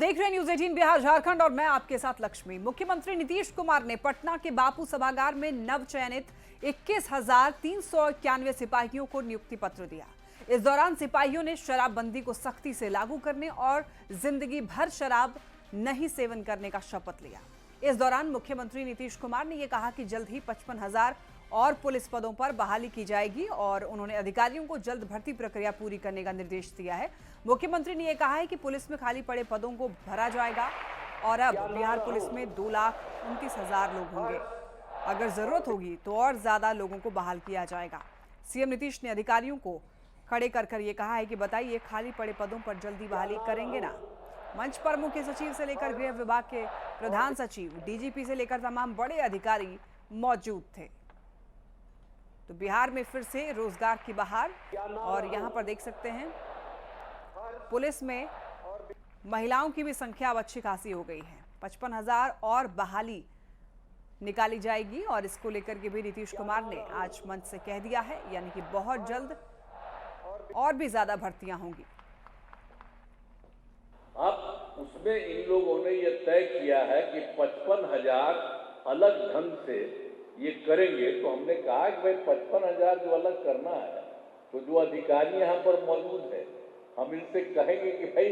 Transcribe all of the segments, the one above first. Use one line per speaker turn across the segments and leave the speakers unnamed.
देख रहे हैं न्यूज 18 बिहार झारखंड और मैं आपके साथ लक्ष्मी। मुख्यमंत्री नीतीश कुमार ने पटना के बापू सभागार में नवचयनित 21,391 सिपाहियों को नियुक्ति पत्र दिया। इस दौरान सिपाहियों ने शराबबंदी को सख्ती से लागू करने और जिंदगी भर शराब नहीं सेवन करने का शपथ लिया। इस दौरान मुख्यमंत्री नीतीश कुमार ने यह कहा कि जल्द ही 55,000 और पुलिस पदों पर बहाली की जाएगी और उन्होंने अधिकारियों को जल्द भर्ती प्रक्रिया पूरी करने का निर्देश दिया है। मुख्यमंत्री ने यह कहा है कि पुलिस में खाली पड़े पदों को भरा जाएगा और अब बिहार पुलिस में 2,29,000 लोग होंगे। अगर जरूरत होगी तो और ज्यादा लोगों को बहाल किया जाएगा। सीएम नीतीश ने अधिकारियों को खड़े कर यह कहा है कि बताइए खाली पड़े पदों पर जल्दी बहाली करेंगे ना। मंच पर मुख्य सचिव से लेकर गृह विभाग के प्रधान सचिव, डीजीपी से लेकर तमाम बड़े अधिकारी मौजूद थे। तो बिहार में फिर से रोजगार की बहार और यहां पर देख सकते हैं पुलिस में महिलाओं की भी संख्या अब अच्छी खासी हो गई है। 55,000 और बहाली निकाली जाएगी और इसको लेकर के भी नीतीश कुमार ने आज मंच से कह दिया है, यानी कि बहुत जल्द और भी ज्यादा भर्तियां होंगी।
अब उसमें इन लोगों ने यह तय किया है कि 55,000 अलग ढंग से ये करेंगे। तो हमने कहा कि भाई 55,000 जो अलग करना है, तो जो अधिकारी यहाँ पर मौजूद है हम इनसे कहेंगे कि भाई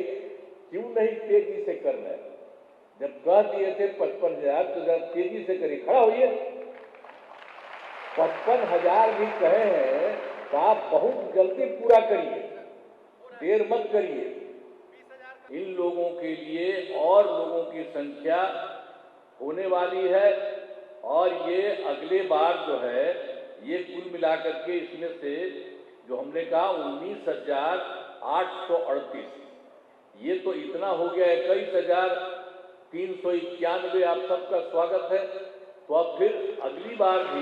क्यों नहीं तेजी से करना है। जब कह दिए थे 55,000 तो जरा तेजी से करिए, खड़ा होइए। 55,000 भी कहे हैं तो आप बहुत जल्दी पूरा करिए, देर मत करिए। इन लोगों के लिए और लोगों की संख्या होने वाली है और ये अगले बार जो है ये कुल मिलाकर के इसमें से जो हमने कहा 19,838, ये तो इतना हो गया 21,391। आप सबका स्वागत है। तो अब फिर अगली बार भी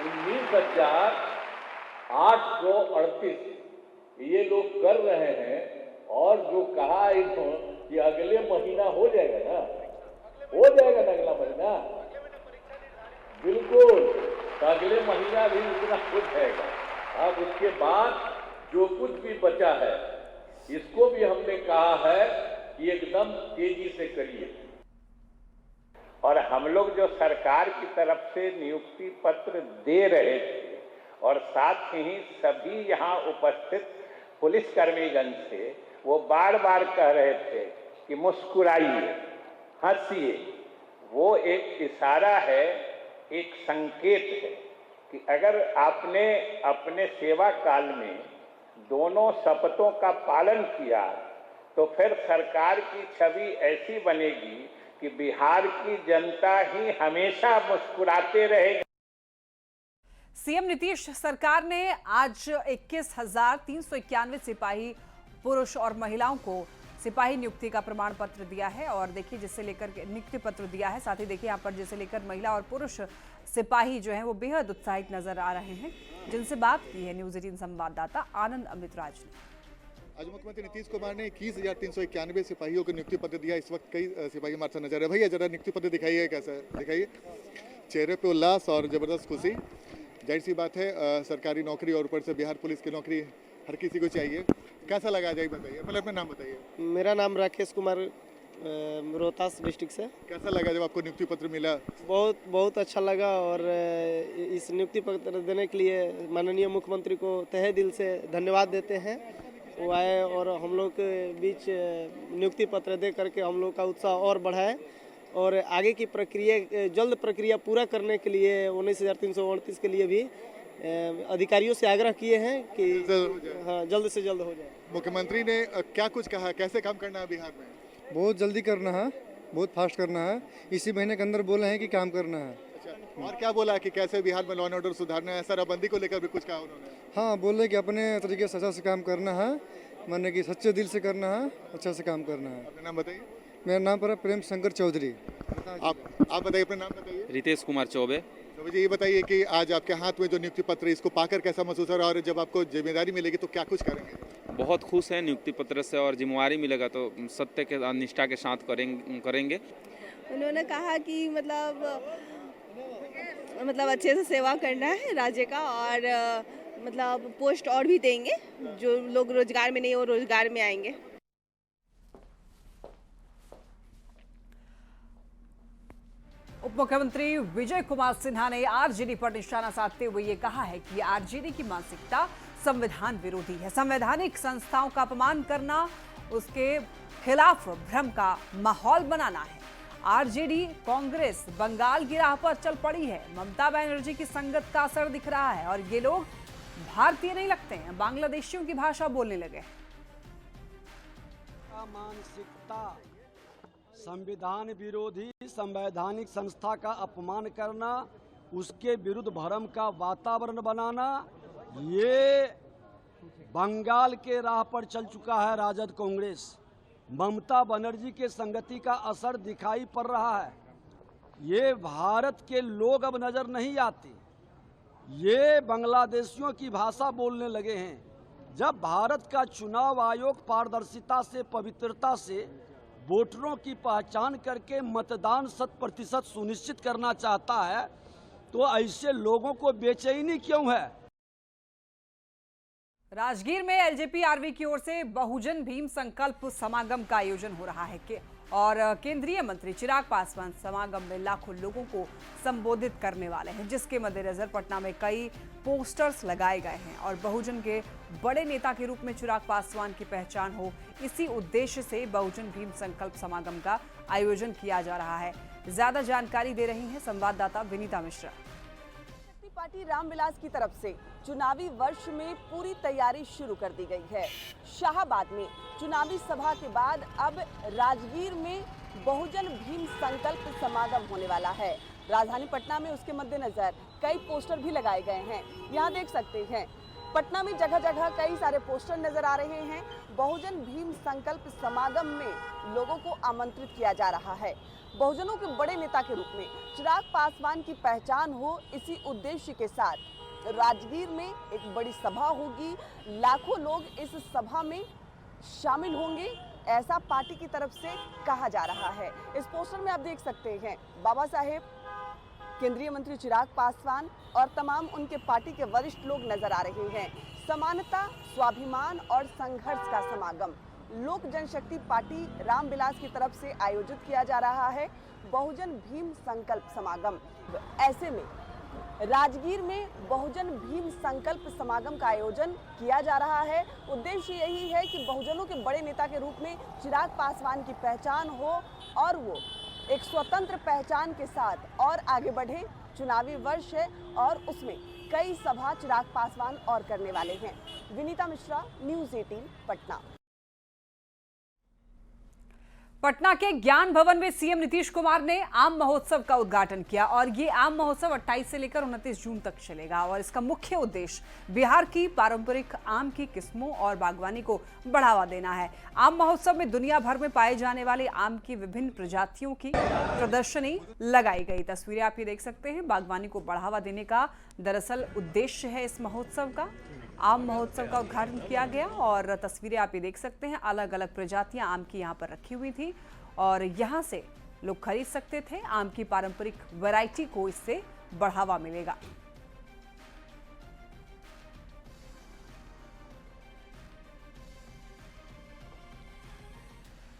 19,838 ये लोग कर रहे हैं और जो कहा इन्होंने कि अगले महीना हो जाएगा ना, हो जाएगा ना अगला महीना, बिल्कुल अगले महीना भी उतना हो जाएगा। अब उसके बाद जो कुछ भी बचा है इसको भी हमने कहा है कि एकदम तेजी से करिए।
और हम लोग जो सरकार की तरफ से नियुक्ति पत्र दे रहे थे और साथ ही सभी यहाँ उपस्थित पुलिसकर्मीगण से वो बार बार कह रहे थे कि मुस्कुराइए, हंसिए। वो एक इशारा है, एक संकेत है कि अगर आपने अपने सेवा काल में दोनों शपथों का पालन किया तो फिर सरकार की छवि ऐसी बनेगी कि बिहार की जनता ही हमेशा मुस्कुराते रहेगी।
सीएम नीतीश सरकार ने आज 21,391 सिपाही पुरुष और महिलाओं को सिपाही नियुक्ति का प्रमाण पत्र दिया है और देखिए जिसे लेकर नियुक्ति पत्र दिया है। साथ ही देखिए यहाँ पर जिसे लेकर महिला और पुरुष सिपाही जो हैं वो बेहद उत्साहित नजर आ रहे हैं। जिनसे बात की है न्यूज 18 संवाददाता आनंद अमित राज ने।
आज मुख्यमंत्री नीतीश कुमार ने 21,391 सिपाहियों को नियुक्ति पत्र दिया। इस वक्त कई सिपाही हमारे साथ नजर है। भैया जरा नियुक्ति पत्र दिखाइए, कैसा दिखाइए। चेहरे पे उल्लास और जबरदस्त खुशी। जाहिर सी बात है सरकारी नौकरी और ऊपर से बिहार पुलिस की नौकरी हर किसी को चाहिए। कैसा लगा जाए बताइए, पहले अपना नाम बताइए।
मेरा नाम राकेश कुमार, रोहतास डिस्ट्रिक्ट से।
कैसा लगा जब आपको नियुक्ति पत्र मिला?
बहुत अच्छा लगा और इस नियुक्ति पत्र देने के लिए माननीय मुख्यमंत्री को तहे दिल से धन्यवाद देते हैं। वो आए और हम लोग के बीच नियुक्ति पत्र दे करके हम लोग का उत्साह और बढ़ाए और आगे की प्रक्रिया जल्द प्रक्रिया पूरा करने के लिए 19,338 के लिए भी अधिकारियों से आग्रह किए हैं कि हाँ जल्द से जल्द हो जाए।
मुख्यमंत्री ने क्या कुछ कहा, कैसे काम करना है बिहार में?
बहुत जल्दी करना है, बहुत फास्ट करना है। इसी महीने के अंदर बोले हैं कि काम करना है।
अच्छा, और क्या बोला कि कैसे बिहार में लॉ एंड ऑर्डर सुधारना है? शराबबंदी को लेकर भी कुछ कहा उन्होंने?
हाँ, बोले कि अपने तरीके से अच्छा से काम करना है, माने कि सच्चे दिल से करना है, अच्छा से काम करना है।
अपना नाम बताइए।
मेरा नाम पर प्रेम शंकर चौधरी।
आप बताइए अपना नाम बताइए।
रितेश कुमार चौबे।
तो मुझे ये बताइए कि आज आपके हाथ में जो नियुक्ति पत्र इसको पाकर कैसा महसूस हो रहा है और जब आपको जिम्मेदारी मिलेगी तो क्या कुछ करेंगे?
बहुत खुश हैं नियुक्ति पत्र से और जिम्मेवारी मिलेगा तो सत्य के निष्ठा के साथ करेंगे।
उन्होंने कहा कि मतलब अच्छे से सेवा करना है राज्य का और मतलब पोस्ट और भी देंगे, जो लोग रोजगार में नहीं वो रोजगार में आएंगे।
उप मुख्यमंत्री विजय कुमार सिन्हा ने आरजेडी पर निशाना साधते हुए ये कहा है कि आरजेडी की मानसिकता संविधान विरोधी है। संवैधानिक संस्थाओं का अपमान करना, उसके खिलाफ भ्रम का माहौल बनाना है। आरजेडी कांग्रेस बंगाल की राह पर चल पड़ी है। ममता बनर्जी की संगत का असर दिख रहा है और ये लोग भारतीय नहीं लगते हैं, बांग्लादेशियों की भाषा बोलने लगे हैं।
मानसिकता संविधान विरोधी, संवैधानिक संस्था का अपमान करना, उसके विरुद्ध भ्रम का वातावरण बनाना, ये बंगाल के राह पर चल चुका है राजद कांग्रेस। ममता बनर्जी के संगति का असर दिखाई पड़ रहा है। ये भारत के लोग अब नजर नहीं आते, ये बांग्लादेशियों की भाषा बोलने लगे हैं। जब भारत का चुनाव आयोग पारदर्शिता से, पवित्रता से वोटरों की पहचान करके मतदान 100% सुनिश्चित करना चाहता है, तो ऐसे लोगों को बेचैनी क्यों है?
राजगीर में एलजेपी आरवी की ओर से बहुजन भीम संकल्प समागम का आयोजन हो रहा है और केंद्रीय मंत्री चिराग पासवान समागम में लाखों लोगों को संबोधित करने वाले हैं, जिसके मद्देनजर पटना में कई पोस्टर्स लगाए गए हैं और बहुजन के बड़े नेता के रूप में चिराग पासवान की पहचान हो, इसी उद्देश्य से बहुजन भीम संकल्प समागम का आयोजन किया जा रहा है। ज्यादा जानकारी दे रही हैं संवाददाता विनीता मिश्रा।
पार्टी रामविलास की तरफ से चुनावी वर्ष में पूरी तैयारी शुरू कर दी गई है। शाहाबाद में चुनावी सभा के बाद अब राजगीर में बहुजन भीम संकल्प समागम होने वाला है। राजधानी पटना में उसके मद्देनजर कई पोस्टर भी लगाए गए हैं। यहाँ देख सकते हैं पटना में जगह जगह कई सारे पोस्टर नजर आ रहे हैं। बहुजन भीम संकल्प समागम में लोगों को आमंत्रित किया जा रहा है। बहुजनों के बड़े नेता के रूप में चिराग पासवान की पहचान हो, इसी उद्देश्य के साथ राजगीर में एक बड़ी सभा होगी। लाखों लोग इस सभा में शामिल होंगे, ऐसा पार्टी की तरफ से कहा जा रहा है। इस पोस्टर में आप देख सकते हैं बाबा साहेब, केंद्रीय मंत्री चिराग पासवान और तमाम उनके पार्टी के वरिष्ठ लोग नजर आ रहे हैं। समानता, स्वाभिमान और संघर्ष का समागम लोक जनशक्ति पार्टी रामविलास की तरफ से आयोजित किया जा रहा है, बहुजन भीम संकल्प समागम। ऐसे में राजगीर में बहुजन भीम संकल्प समागम का आयोजन किया जा रहा है। उद्देश्य यही है कि बहुजनों के बड़े नेता के रूप में चिराग पासवान की पहचान हो और वो एक स्वतंत्र पहचान के साथ और आगे बढ़े। चुनावी वर्ष है और उसमें कई सभा चिराग पासवान और करने वाले हैं। विनीता मिश्रा, न्यूज़ 18 पटना।
पटना के ज्ञान भवन में सीएम नीतीश कुमार ने आम महोत्सव का उद्घाटन किया और ये आम महोत्सव 28 से लेकर 29 जून तक चलेगा और इसका मुख्य उद्देश्य बिहार की पारंपरिक आम की किस्मों और बागवानी को बढ़ावा देना है। आम महोत्सव में दुनिया भर में पाए जाने वाले आम की विभिन्न प्रजातियों की प्रदर्शनी लगाई गई। तस्वीरें आप ये देख सकते हैं। बागवानी को बढ़ावा देने का दरअसल उद्देश्य है इस महोत्सव का। आम महोत्सव का उद्घाटन किया गया और तस्वीरें आप ये देख सकते हैं। अलग अलग प्रजातियां आम की यहाँ पर रखी हुई थी और यहाँ से लोग खरीद सकते थे। आम की पारंपरिक वैरायटी को इससे बढ़ावा मिलेगा।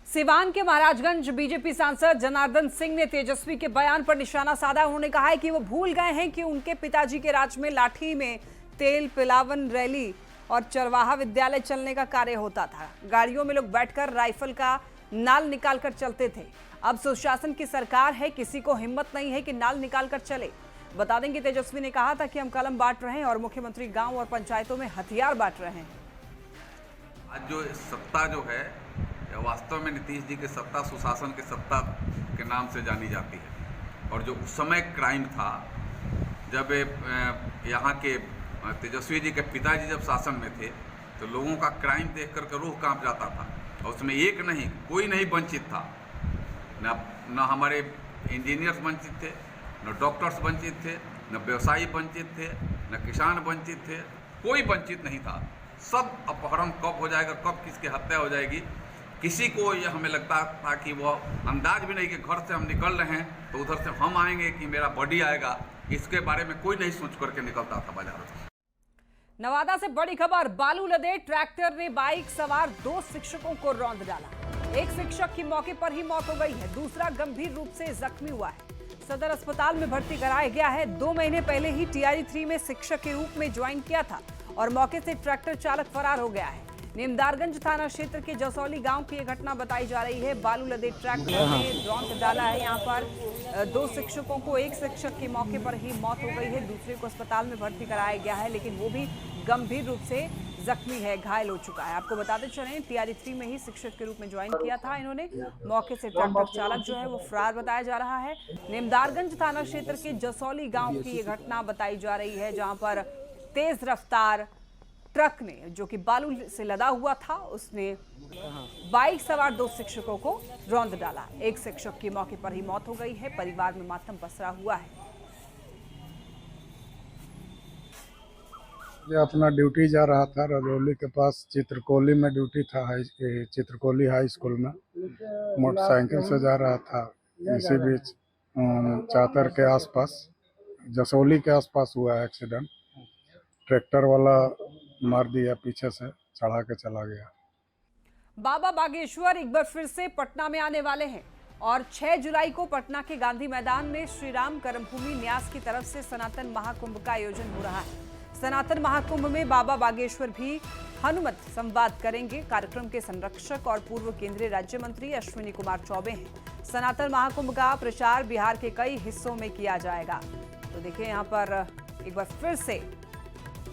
सिवान के महाराजगंज बीजेपी सांसद जनार्दन सिंह ने तेजस्वी के बयान पर निशाना साधा। उन्होंने कहा है कि वो भूल गए हैं कि उनके पिताजी के राज में लाठी में तेल पिलावन रैली और चरवाहा विद्यालय चलने का कार्य होता था। गाड़ियों में लोग बैठकर राइफल का नाल निकालकर चलते थे। अब सुशासन की सरकार है, किसी को हिम्मत नहीं है कि नाल निकालकर चले। बता दें कि तेजस्वी ने कहा था कि हम कलम बांट रहे हैं और मुख्यमंत्री गांव और पंचायतों में हथियार बांट रहे हैं।
आज जो सत्ता जो है वास्तव में नीतीश जी की सत्ता सुशासन की सत्ता के नाम से जानी जाती है। और जो उस समय क्राइम था, जब यहाँ के तेजस्वी जी के पिताजी जब शासन में थे, तो लोगों का क्राइम देख कर रूह कांप जाता था। और उसमें एक नहीं, कोई नहीं वंचित था। न हमारे इंजीनियर्स वंचित थे, न डॉक्टर्स वंचित थे, न व्यवसायी वंचित थे, न किसान वंचित थे, कोई वंचित नहीं था। सब अपहरण कब हो जाएगा, कब किसकी हत्या हो जाएगी, किसी को यह हमें लगता था कि वो अंदाज भी नहीं कि घर से हम निकल रहे हैं तो उधर से हम आएंगे कि मेरा बॉडी आएगा, इसके बारे में कोई नहीं सोच करके निकलता था बाजार से।
नवादा से बड़ी खबर, बालू लदे ट्रैक्टर ने बाइक सवार 2 शिक्षकों को रौंद डाला। एक शिक्षक की मौके पर ही मौत हो गई है, दूसरा गंभीर रूप से जख्मी हुआ है। सदर अस्पताल में भर्ती कराया गया है। 2 महीने पहले ही टीआरई 3 में शिक्षक के रूप में ज्वाइन किया था और मौके से ट्रैक्टर चालक फरार हो गया है। नीमदारगंज थाना क्षेत्र के जसौली गांव की यह घटना बताई जा रही है। बालू लदे ट्रैक्टर ने रौंद डाला है। यहाँ पर 2 शिक्षकों को, एक शिक्षक की मौके पर ही मौत हो गई है, दूसरे को अस्पताल में भर्ती कराया गया है, लेकिन वो भी गंभीर रूप से जख्मी है, घायल हो चुका है। आपको बताते चलें, टीआरई 3 में ही शिक्षक के रूप में ज्वाइन किया था इन्होंने। मौके से ट्रैक्टर चालक जो है वो फरार बताया जा रहा है। नीमदारगंज थाना क्षेत्र के जसौली गांव की ये घटना बताई जा रही है, जहां पर तेज रफ्तार ट्रक ने, जो कि बालू से लदा हुआ था, उसने बाइक सवार 2 शिक्षकों को रौंद डाला। एक शिक्षक की मौके पर ही मौत हो गई है। परिवार में मातम पसरा हुआ है।
ये अपना ड्यूटी जा रहा था रजौली के पास, चित्रकोली में ड्यूटी था, चित्रकोली हाई स्कूल में। मोटरसाइकिल से जा रहा था। इसी बीच चातर के आसपास, जसौली के आसपास हुआ एक्सीडेंट। ट्रैक्टर वाला मार दिया, पीछे से चढ़ा के चला गया।
बाबा बागेश्वर एक बार फिर से पटना में आने वाले हैं और 6 जुलाई को पटना के गांधी मैदान में श्री राम कर्मभूमि न्यास की तरफ से सनातन महाकुंभ का आयोजन हो रहा है। सनातन महाकुंभ में बाबा बागेश्वर भी हनुमत संवाद करेंगे। कार्यक्रम के संरक्षक और पूर्व केंद्रीय राज्य मंत्री अश्विनी कुमार चौबे हैं। सनातन महाकुंभ का प्रचार बिहार के कई हिस्सों में किया जाएगा। तो देखिए, यहाँ पर एक बार फिर से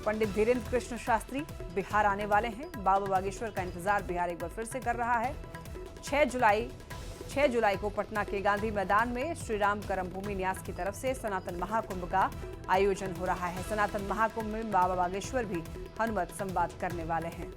पंडित धीरेन्द्र कृष्ण शास्त्री बिहार आने वाले हैं। बाबा बागेश्वर का इंतजार बिहार एक बार फिर से कर रहा है। 6 जुलाई को पटना के गांधी मैदान में श्री राम कर्मभूमि न्यास की तरफ से सनातन महाकुंभ का आयोजन हो रहा है। सनातन महाकुंभ में बाबा बागेश्वर भी हनुमत संवाद करने वाले हैं।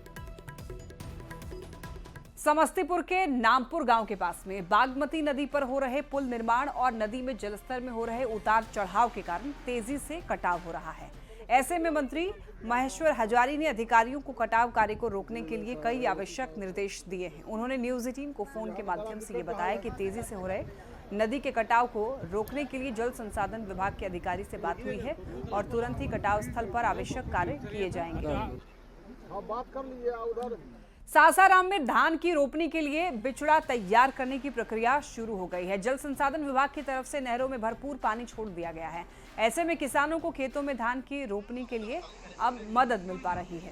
समस्तीपुर के नामपुर गांव के पास में बागमती नदी पर हो रहे पुल निर्माण और नदी में जलस्तर में हो रहे उतार चढ़ाव के कारण तेजी से कटाव हो रहा है। ऐसे में मंत्री महेश्वर हजारी ने अधिकारियों को कटाव कार्य को रोकने के लिए कई आवश्यक निर्देश दिए हैं। उन्होंने न्यूज 18 को फोन के माध्यम से ये बताया कि तेजी से हो रहे नदी के कटाव को रोकने के लिए जल संसाधन विभाग के अधिकारी से बात हुई है और तुरंत ही कटाव स्थल पर आवश्यक कार्य किए जाएंगे। सासाराम में धान की रोपनी के लिए बिचड़ा तैयार करने की प्रक्रिया शुरू हो गई है। जल संसाधन विभाग की तरफ से नहरों में भरपूर पानी छोड़ दिया गया है। ऐसे में किसानों को खेतों में धान की रोपनी के लिए अब मदद मिल पा रही है।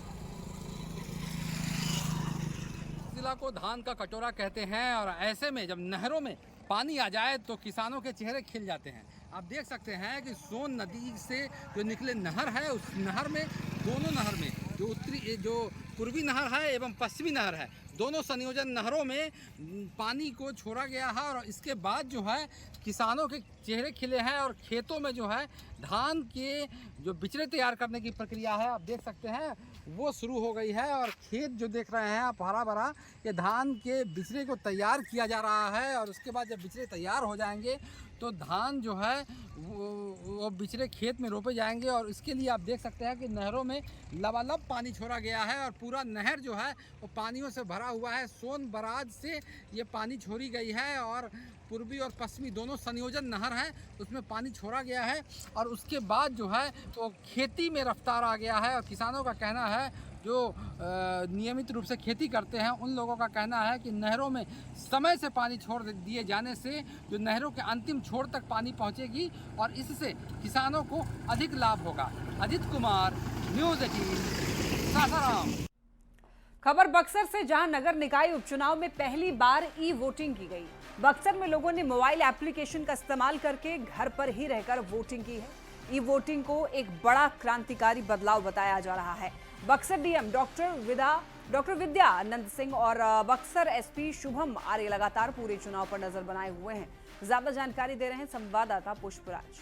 जिला को धान का कटोरा कहते हैं और ऐसे में जब नहरों में पानी आ जाए तो किसानों के चेहरे खिल जाते हैं। आप देख सकते हैं कि सोन नदी से जो निकले नहर है, उस नहर में, दोनों नहर में, जो पूर्वी नहर है एवं पश्चिमी नहर है, दोनों संयोजन नहरों में पानी को छोड़ा गया है और इसके बाद जो है किसानों के चेहरे खिले हैं और खेतों में जो है धान के जो बिचड़े तैयार करने की प्रक्रिया है, आप देख सकते हैं, वो शुरू हो गई है। और खेत जो देख रहे हैं आप, हरा भरा, ये धान के बिचड़े को तैयार किया जा रहा है और उसके बाद जब बिचड़े तैयार हो जाएंगे तो धान जो है वो बिचड़े खेत में रोपे जाएंगे। और इसके लिए आप देख सकते हैं कि नहरों में लबालब पानी छोड़ा गया है और पूरा नहर जो है वो पानियों से भरा हुआ है। सोन बराज से ये पानी छोड़ी गई है और पूर्वी और पश्चिमी दोनों संयोजन नहर हैं, उसमें पानी छोड़ा गया है और उसके बाद जो है तो खेती में रफ्तार आ गया है। और किसानों का कहना है, जो नियमित रूप से खेती करते हैं, उन लोगों का कहना है कि नहरों में समय से पानी छोड़ दिए जाने से जो नहरों के अंतिम छोर तक पानी पहुंचेगी और इससे किसानों को अधिक लाभ होगा। अजित कुमार, न्यूज़ 18, सासाराम।
खबर बक्सर से, जहां नगर निकाय उपचुनाव में पहली बार ई वोटिंग की गई। बक्सर में लोगों ने मोबाइल एप्लीकेशन का इस्तेमाल करके घर पर ही रहकर वोटिंग की है। ई वोटिंग को एक बड़ा क्रांतिकारी बदलाव बताया जा रहा है। बक्सर डीएम डॉक्टर विद्यानंद सिंह और बक्सर एसपी शुभम आर्य लगातार पूरे चुनाव पर नजर बनाए हुए हैं। ज्यादा जानकारी दे रहे हैं संवाददाता पुष्पराज।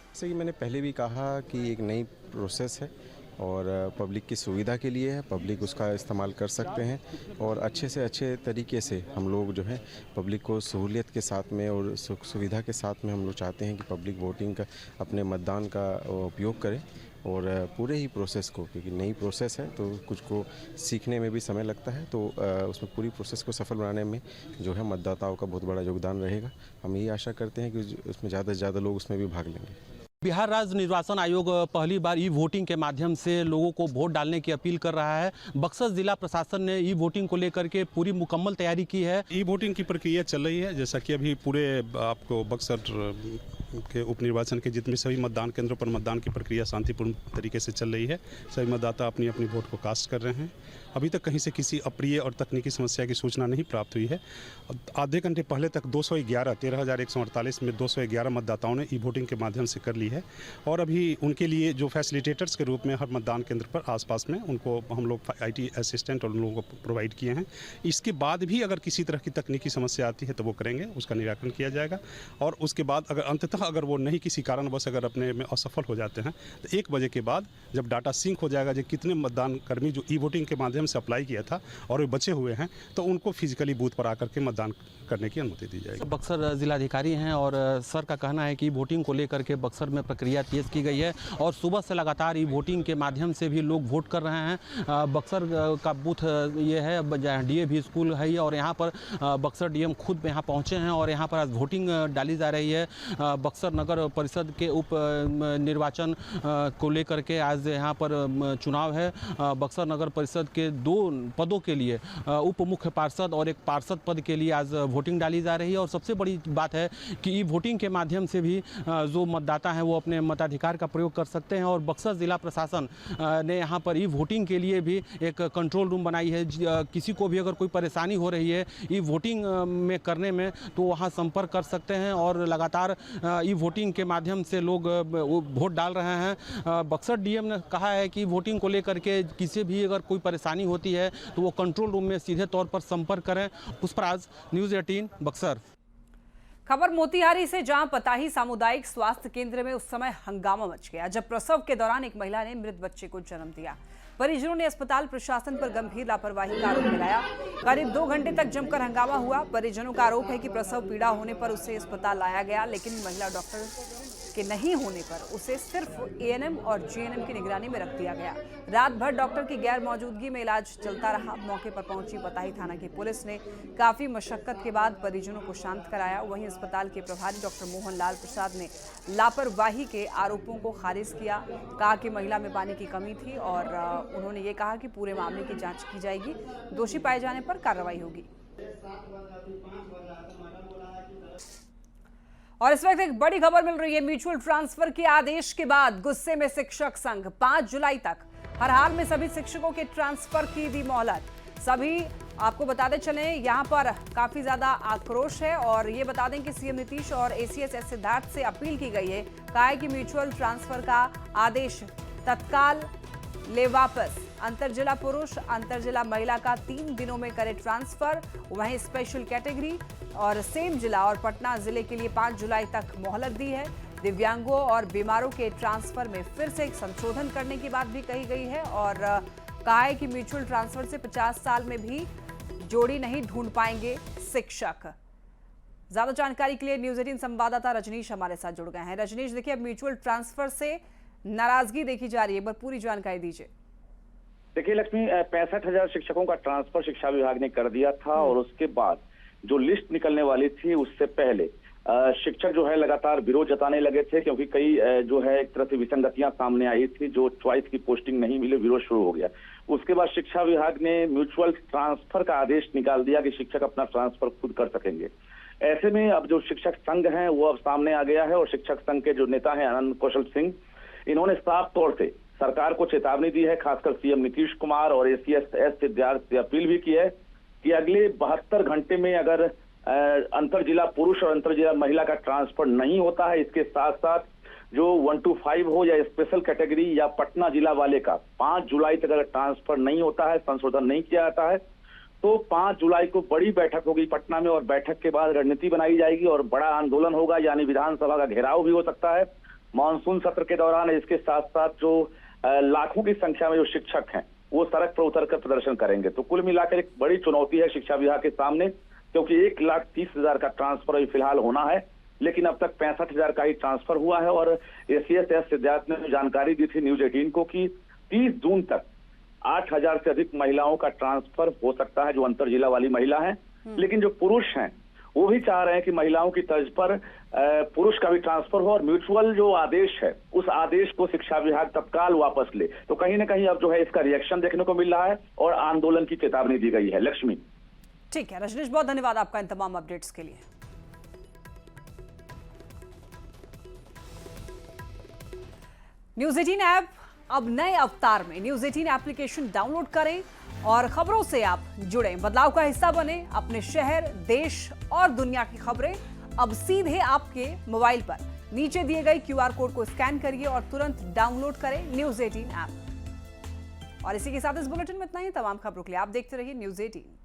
जैसे कि मैंने पहले भी कहा कि एक नई प्रोसेस है और पब्लिक की सुविधा के लिए है, पब्लिक उसका इस्तेमाल कर सकते हैं और अच्छे से अच्छे तरीके से हम लोग जो है पब्लिक को सहूलियत के साथ में और सुख सुविधा के साथ में हम लोग चाहते हैं कि पब्लिक वोटिंग का, अपने मतदान का उपयोग करे और पूरे ही प्रोसेस को, क्योंकि नई प्रोसेस है तो कुछ को सीखने में भी समय लगता है, तो उसमें पूरी प्रोसेस को सफल बनाने में जो है मतदाताओं का बहुत बड़ा योगदान रहेगा। हम यही आशा करते हैं कि उसमें ज़्यादा से ज़्यादा लोग उसमें भी भाग लेंगे।
बिहार राज्य निर्वाचन आयोग पहली बार ई वोटिंग के माध्यम से लोगों को वोट डालने की अपील कर रहा है। बक्सर जिला प्रशासन ने ई वोटिंग को लेकर के पूरी मुकम्मल तैयारी की है।
ई वोटिंग की प्रक्रिया चल रही है, जैसा कि अभी पूरे आपको बक्सर के उपनिर्वाचन के जितने सभी मतदान केंद्रों पर मतदान की प्रक्रिया शांतिपूर्ण तरीके से चल रही है। सभी मतदाता अपनी अपनी वोट को कास्ट कर रहे हैं। अभी तक कहीं से किसी अप्रिय और तकनीकी समस्या की सूचना नहीं प्राप्त हुई है। आधे घंटे पहले तक 13,148 में 211 मतदाताओं ने ई वोटिंग के माध्यम से कर ली है और अभी उनके लिए जो फैसिलिटेटर्स के रूप में हर मतदान केंद्र पर आसपास में उनको हम लोग IT असिस्टेंट और उन लोगों को प्रोवाइड किए हैं। इसके बाद भी अगर किसी तरह की तकनीकी समस्या आती है तो वो करेंगे, उसका निराकरण किया जाएगा और उसके बाद अगर अंततः अगर वो नहीं किसी कारणवश अगर अपने में असफल हो जाते हैं तो 1 बजे के बाद जब डाटा सिंक हो जाएगा जो कितने मतदान कर्मी जो ई वोटिंग के माध्यम से अप्लाई किया था और वे बचे हुए हैं तो उनको फिजिकली बूथ पर आकर के मतदान करने की अनुमति दी जाएगी।
बक्सर जिलाधिकारी हैं और सर का कहना है कि वोटिंग को लेकर के बक्सर में प्रक्रिया तेज की गई है और सुबह से लगातार ई वोटिंग के माध्यम से भी लोग वोट कर रहे हैं। बक्सर का बूथ ये है, DAV स्कूल है और यहाँ पर बक्सर DM खुद यहाँ पहुँचे हैं और यहाँ पर आज वोटिंग डाली जा रही है। बक्सर नगर परिषद के उप निर्वाचन को लेकर के आज यहाँ पर चुनाव है। बक्सर नगर परिषद के 2 पदों के लिए उप मुख्य पार्षद और एक पार्षद पद के लिए आज वोटिंग डाली जा रही है और सबसे बड़ी बात है कि ई वोटिंग के माध्यम से भी जो मतदाता हैं वो अपने मताधिकार का प्रयोग कर सकते हैं और बक्सर जिला प्रशासन ने यहाँ पर ई वोटिंग के लिए भी एक कंट्रोल रूम बनाई है। किसी को भी अगर कोई परेशानी हो रही है ई वोटिंग में करने में तो वहाँ संपर्क कर सकते हैं और लगातार ई वोटिंग के माध्यम से लोग वोट डाल रहे हैं। बक्सर DM ने कहा है कि वोटिंग को लेकर के किसी भी अगर कोई परेशानी होती है तो वो कंट्रोल रूम में सीधे तौर पर संपर्क करें। पुष्पराज, न्यूज़ 18 बक्सर।
खबर मोतिहारी से, जहां पताही सामुदायिक स्वास्थ्य केंद्र में उस समय हंगामा मच गया जब प्रसव के दौरान एक महिला ने मृत बच्चे को जन्म दिया। परिजनों ने अस्पताल प्रशासन पर गंभीर लापरवाही का आरोप लगाया। करीब 2 घंटे तक जमकर हंगामा हुआ। परिजनों का आरोप है कि प्रसव पीड़ा होने पर उसे अस्पताल लाया गया, लेकिन महिला डॉक्टर के नहीं होने पर उसे सिर्फ ANM और GNM की निगरानी में रख दिया गया। रात भर डॉक्टर की गैर मौजूदगी में इलाज चलता रहा। मौके पर पहुंची पताही थाना की पुलिस ने काफी मशक्कत के बाद परिजनों को शांत कराया। वहीं अस्पताल के प्रभारी डॉक्टर मोहन लाल प्रसाद ने लापरवाही के आरोपों को खारिज किया। कहा कि महिला में पानी की कमी थी और उन्होंने ये कहा कि पूरे मामले की जांच की जाएगी, दोषी पाए जाने पर कार्रवाई होगी। और इस वक्त एक बड़ी खबर मिल रही है। म्यूचुअल ट्रांसफर के आदेश के बाद गुस्से में शिक्षक संघ। 5 जुलाई तक हर हाल में सभी शिक्षकों के ट्रांसफर की दी मोहलत। सभी आपको बताते चलें, यहाँ पर काफी ज्यादा आक्रोश है और ये बता दें कि CM नीतीश और ACS एस सिद्धार्थ से अपील की गई है। कहा है कि म्यूचुअल ट्रांसफर का आदेश तत्काल ले वापस। अंतर जिला पुरुष, अंतर जिला महिला का 3 दिनों में करे ट्रांसफर। वहीं स्पेशल कैटेगरी और सेम जिला और पटना जिले के लिए 5 जुलाई तक मोहलत दी है। दिव्यांगों और बीमारों के ट्रांसफर में फिर से एक संशोधन करने की बात भी कही गई है और कहा है कि म्यूचुअल ट्रांसफर से 50 साल में भी जोड़ी नहीं ढूंढ पाएंगे शिक्षक। ज्यादा जानकारी के लिए न्यूज़ 18 संवाददाता रजनीश हमारे साथ जुड़ गए हैं। रजनीश, देखिए अब म्यूचुअल ट्रांसफर से नाराजगी देखी जा रही है, पर पूरी जानकारी दीजिए।
देखिए लक्ष्मी, 65,000 शिक्षकों का ट्रांसफर शिक्षा विभाग ने कर दिया था और उसके बाद जो लिस्ट निकलने वाली थी उससे पहले शिक्षक जो है लगातार विरोध जताने लगे थे, क्योंकि कई जो है एक तरह से विसंगतियां सामने आई थी। जो चॉइस की पोस्टिंग नहीं मिली, विरोध शुरू हो गया। उसके बाद शिक्षा विभाग ने म्यूचुअल ट्रांसफर का आदेश निकाल दिया कि शिक्षक अपना ट्रांसफर खुद कर सकेंगे। ऐसे में अब जो शिक्षक संघ है वो अब सामने आ गया है और शिक्षक संघ के जो नेता है आनंद कौशल सिंह, इन्होंने साफ तौर से सरकार को चेतावनी दी है। खासकर CM नीतीश कुमार और ACS एस सिद्धार्थ से अपील भी की है कि अगले 72 घंटे में अगर अंतर जिला पुरुष और अंतर जिला महिला का ट्रांसफर नहीं होता है, इसके साथ साथ जो 1 to 5 हो या स्पेशल कैटेगरी या पटना जिला वाले का 5 जुलाई तक अगर ट्रांसफर नहीं होता है, संशोधन नहीं किया जाता है, तो 5 जुलाई को बड़ी बैठक होगी पटना में और बैठक के बाद रणनीति बनाई जाएगी और बड़ा आंदोलन होगा, यानी विधानसभा का घेराव भी हो सकता है मानसून सत्र के दौरान। इसके साथ साथ जो लाखों की संख्या में जो शिक्षक हैं वो सड़क पर उतरकर प्रदर्शन करेंगे। तो कुल मिलाकर एक बड़ी चुनौती है शिक्षा विभाग के सामने, क्योंकि 1,30,000 का ट्रांसफर अभी फिलहाल होना है, लेकिन अब तक 65,000 का ही ट्रांसफर हुआ है। और ACS एस सिद्धार्थ ने जानकारी दी थी न्यूज़ 18 को कि 30 जून तक 8,000 से अधिक महिलाओं का ट्रांसफर हो सकता है, जो अंतर जिला वाली महिला है। लेकिन जो पुरुष हैं वो भी चाह रहे हैं कि महिलाओं की तर्ज पर पुरुष का भी ट्रांसफर हो और म्यूचुअल जो आदेश है उस आदेश को शिक्षा विभाग तत्काल वापस ले। तो कहीं ना कहीं अब जो है इसका रिएक्शन देखने को मिल रहा है और आंदोलन की चेतावनी दी गई है। लक्ष्मी।
ठीक है रजनीश, बहुत धन्यवाद आपका इन तमाम अपडेट्स के लिए। न्यूज़ 18 ऐप अब नए अवतार में। न्यूज़ 18 एप्लीकेशन डाउनलोड करें और खबरों से आप जुड़ें, बदलाव का हिस्सा बने। अपने शहर, देश और दुनिया की खबरें अब सीधे आपके मोबाइल पर। नीचे दिए गए QR कोड को स्कैन करिए और तुरंत डाउनलोड करें न्यूज़ 18 ऐप। और इसी के साथ इस बुलेटिन में इतना ही। तमाम खबरों के लिए आप देखते रहिए न्यूज़ 18।